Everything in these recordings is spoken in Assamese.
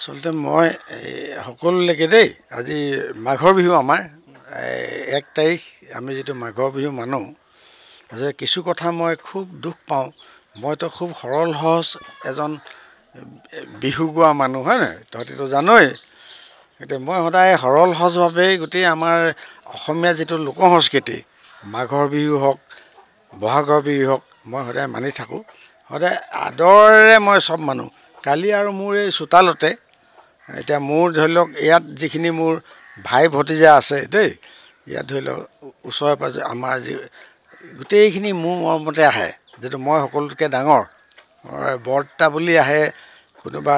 আচলতে মই সকলোলৈকে দেই আজি মাঘৰ বিহু আমাৰ 1 তাৰিখ আমি যেটো মাঘৰ বিহু মানো যে কিছু কথা মই খুব দুখ পাওঁ মইতো খুব সৰল সহজ এজন বিহু গোৱা মানুহ হয় না তহঁতিতো জানই এতে মই সদায় সৰল সহজভাৱে গোটেই আমাৰ অসমীয়া যেটো লোক সংস্কৃতি মাঘৰ বিহু হওক বহাগৰ বিহু হওক মই সদায় মানি থাকো সদায় আদৰেৰে মই সব মানুহ কালি আৰু মোৰ এই চোতালতে এতিয়া মোৰ ধৰি লওক ইয়াত যিখিনি মোৰ ভাই ভতিজা আছে দেই ইয়াত ধৰি লওক ওচৰে পাজৰে আমাৰ গোটেইখিনি মোৰ মৰমতে আহে যেটো মই সকলোতকৈ ডাঙৰ বৰ্তা বুলি আহে কোনোবা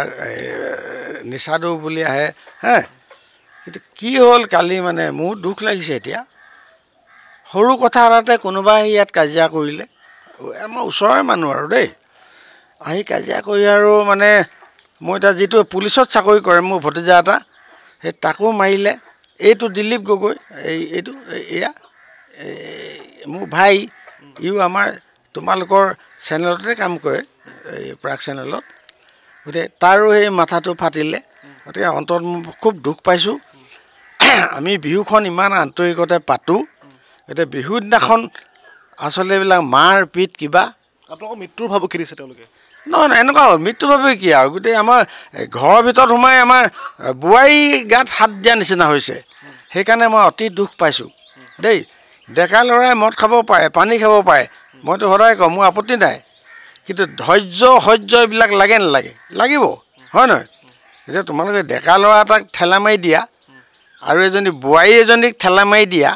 নিচাদু বুলি আহে হে কিন্তু কি হ'ল কালি মানে মোৰ দুখ লাগিছে এতিয়া সৰু কথা এটাতে কোনোবাই ইয়াত কাজিয়া কৰিলে আমাৰ ওচৰৰে মানুহ আৰু দেই আহি কাজিয়া কৰি আৰু মানে মই এটা যেটো পুলিচত চাকৰি কৰে মোৰ ভতিজা এটা হে তাকো মাৰিলে এইটো দিলীপ গগৈ এইটো এয়া মোৰ ভাই ইও আমাৰ তোমালোকৰ চেনেলতে কাম কৰে এই প্ৰাক চেনেলত গতে তাৰো এই মাথাটো ফাটিলে গতে অন্তত খুব দুখ পাইছো আমি বিহুখন ইমান আন্তৰিকতে পাতো গতে বিহুৰ দিনাখন আসলে বিলাক মাৰ পিট কিবা আপোনালোকৰ মৃত্যুৰ ভাবুকি দিছে তেওঁলোকে নহয় এনেকুৱা হ'ল মৃত্যু ভাবে কি আৰু গোটেই আমাৰ ঘৰৰ ভিতৰত সোমাই আমাৰ বুৱাই গাত হাত দিয়া নিচিনা হৈছে সেইকাৰণে মই অতি দুখ পাইছোঁ দেই ডেকা ল'ৰাই মদ খাব পাৰে পানী খাব পাৰে মইতো সদায় কওঁ মোৰ আপত্তি নাই কিন্তু ধৈৰ্য এইবিলাক লাগে নালাগে লাগিব হয় নহয় এতিয়া তোমালোকে ডেকা ল'ৰা এটাক ঠেলা মাৰি দিয়া আৰু এজনী বুৱাই এজনীক ঠেলা মাৰি দিয়া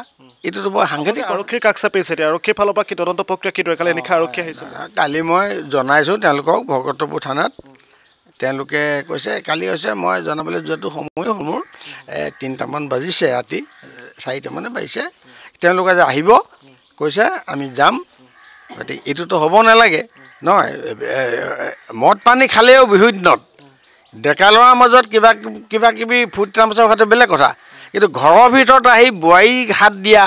এইটোতো বৰ সাংঘাতিক আৰক্ষীৰ কাষ চাপিছে এতিয়া আৰক্ষীৰ ফালৰ পৰা কি তদন্ত প্ৰক্ৰিয়া কি কালি নিশা আৰক্ষী আহিছে কালি মই জনাইছোঁ তেওঁলোকক ভকতপুৰ থানাত তেওঁলোকে কৈছে কালি হৈছে মই জনাবলৈ যোৱাটো সময় হ'ল মোৰ 3টামান বাজিছে ৰাতি 4টামানে বাজিছে তেওঁলোকে যে আহিব কৈছে আমি যাম গতিকে এইটোতো হ'ব নালাগে নহয় মদ পানী খালেও বিহুৰ দিনত ডেকা ল'ৰাৰ মাজত কিবা কিবি ফুট তামচা খোৱাটো বেলেগ কথা কিন্তু ঘৰৰ ভিতৰত আহি বুৱাই হাত দিয়া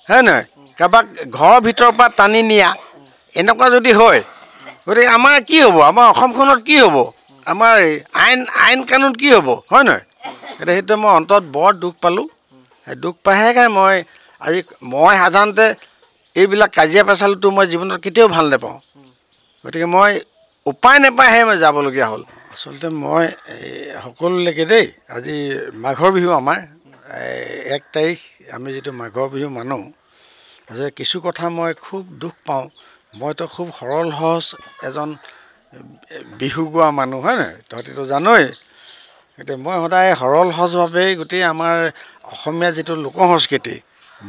হয় নহয় কাৰোবাক ঘৰৰ ভিতৰৰ পৰা টানি নিয়া এনেকুৱা যদি হয় গতিকে আমাৰ কি হ'ব আমাৰ অসমখনত কি হ'ব আমাৰ আইন কানুন কি হ'ব হয় নহয় গতিকে সেইটো মই অন্তত বৰ দুখ পালোঁ দুখ পাইহে মই আজি মই সাধাৰণতে এইবিলাক কাজিয়া পেচালটো মই জীৱনত কেতিয়াও ভাল নাপাওঁ গতিকে মই উপায় নাপায়হে মই যাবলগীয়া হ'ল আচলতে মই সকলোলৈকে দেই আজি মাঘৰ বিহু আমাৰ 1 তাৰিখ আমি যেটো মাঘৰ বিহু মানো যে কিছু কথা মই খুব দুখ পাওঁ মইতো খুব সৰল সহজ এজন বিহু গোৱা মানুহ হয় না তহঁতিতো জানই এতিয়া মই সদায় সৰল সহজভাৱে গোটেই আমাৰ অসমীয়া যেটো লোক সংস্কৃতি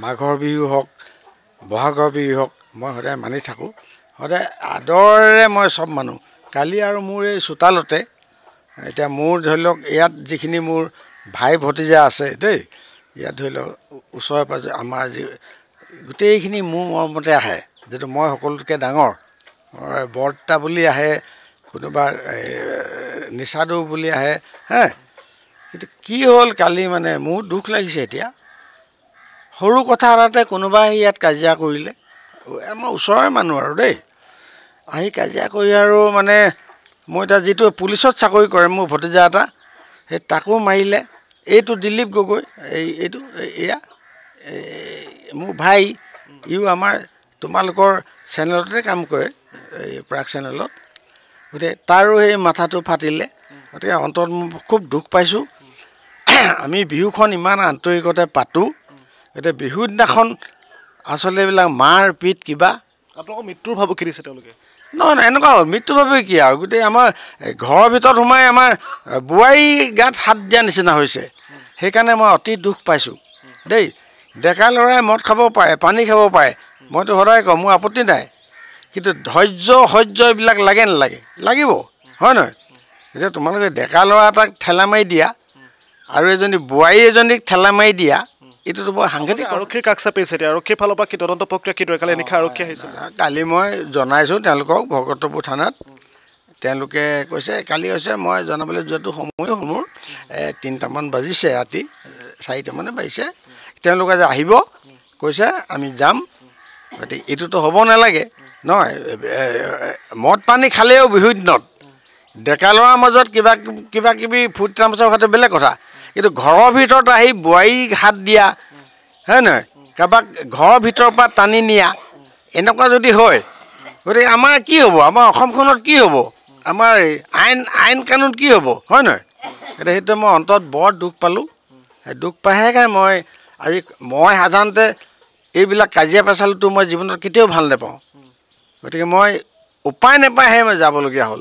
মাঘৰ বিহু হওক বহাগৰ বিহু হওক মই সদায় মানি থাকোঁ সদায় আদৰেৰে মই সব মানুহ কালি আৰু মোৰ এই চোতালতে এতিয়া মোৰ ধৰি লওক ইয়াত যিখিনি মোৰ ভাই ভতিজা আছে দেই ইয়াত ধৰি লওক ওচৰে পাজৰে আমাৰ গোটেইখিনি মোৰ মৰমতে আহে যেটো মই সকলোতকৈ ডাঙৰ বৰ্তা বুলি আহে কোনোবা নিচাদু বুলি আহে হে কিন্তু কি হ'ল কালি মানে মোৰ দুখ লাগিছে এতিয়া সৰু কথা এটাতে কোনোবাই ইয়াত কাজিয়া কৰিলে আমাৰ ওচৰৰে মানুহ আৰু দেই আহি কাজিয়া কৰি আৰু মানে মই এটা যেটো পুলিচত চাকৰি কৰে মোৰ ভতিজা এটা হে তাকো মাৰিলে এইটো দিলীপ গগৈ এইটো এয়া মোৰ ভাই ইও আমাৰ তোমালোকৰ চেনেলতে কাম কৰে এই প্ৰাক চেনেলত গতিকে তাৰো এই মাথাটো ফাটিলে গতিকে অন্তত খুব দুখ পাইছোঁ আমি বিহুখন ইমান আন্তৰিকতে পাতো এতিয়া বিহুৰ দিনাখন আসলে এইবিলাক মাৰ পিট কিবা আপোনালোকৰ মৃত্যুৰ ভাবুকি দিছে তেওঁলোকে নহয় এনেকুৱা হ'ল মৃত্যু ভাবে কি আৰু গোটেই আমাৰ ঘৰৰ ভিতৰত সোমাই আমাৰ বুৱাই গাত হাত দিয়া নিচিনা হৈছে সেইকাৰণে মই অতি দুখ পাইছোঁ দেই ডেকা ল'ৰাই মদ খাব পাৰে পানী খাব পাৰে মইতো সদায় কওঁ মোৰ আপত্তি নাই কিন্তু ধৈৰ্য এইবিলাক লাগে নালাগে লাগিব হয় নহয় এতিয়া তোমালোকে ডেকা ল'ৰা এটাক ঠেলা মাৰি দিয়া আৰু এজনী বুৱাই এজনীক ঠেলা মাৰি দিয়া এইটোতো বৰ সাংঘাতিক আৰক্ষীৰ কাষ চাপিছে এতিয়া আৰক্ষীৰ ফালৰ পৰা কি তদন্ত প্ৰক্ৰিয়া কি কালি নিশা আৰক্ষী আহিছে কালি মই জনাইছোঁ তেওঁলোকক ভকতপুৰ থানাত তেওঁলোকে কৈছে কালি হৈছে মই জনাবলৈ যোৱাটো সময় হ'ল মোৰ 3টামান বাজিছে ৰাতি 4টামানে বাজিছে তেওঁলোকে যে আহিব কৈছে আমি যাম গতিকে এইটোতো হ'ব নালাগে নহয় মদ পানী খালেও বিহুৰ দিনত ডেকা ল'ৰাৰ মাজত কিবা কিবি ফূৰ্তি তামাচা হোৱাটো বেলেগ কথা কিন্তু ঘৰৰ ভিতৰত আহি বোৱাৰীক হাত দিয়া হয় নহয় কাৰোবাক ঘৰৰ ভিতৰৰ পৰা টানি নিয়া এনেকুৱা যদি হয় গতিকে আমাৰ কি হ'ব আমাৰ অসমখনত কি হ'ব আমাৰ আইন কানুন কি হ'ব হয় নহয় গতিকে সেইটো মই অন্তত বৰ দুখ পালোঁ সেই দুখ পাইহে মই আজি মই সাধাৰণতে এইবিলাক কাজিয়া পেচালটো মই জীৱনত কেতিয়াও ভাল নাপাওঁ গতিকে মই উপায় নাপায়হে মই যাবলগীয়া হ'ল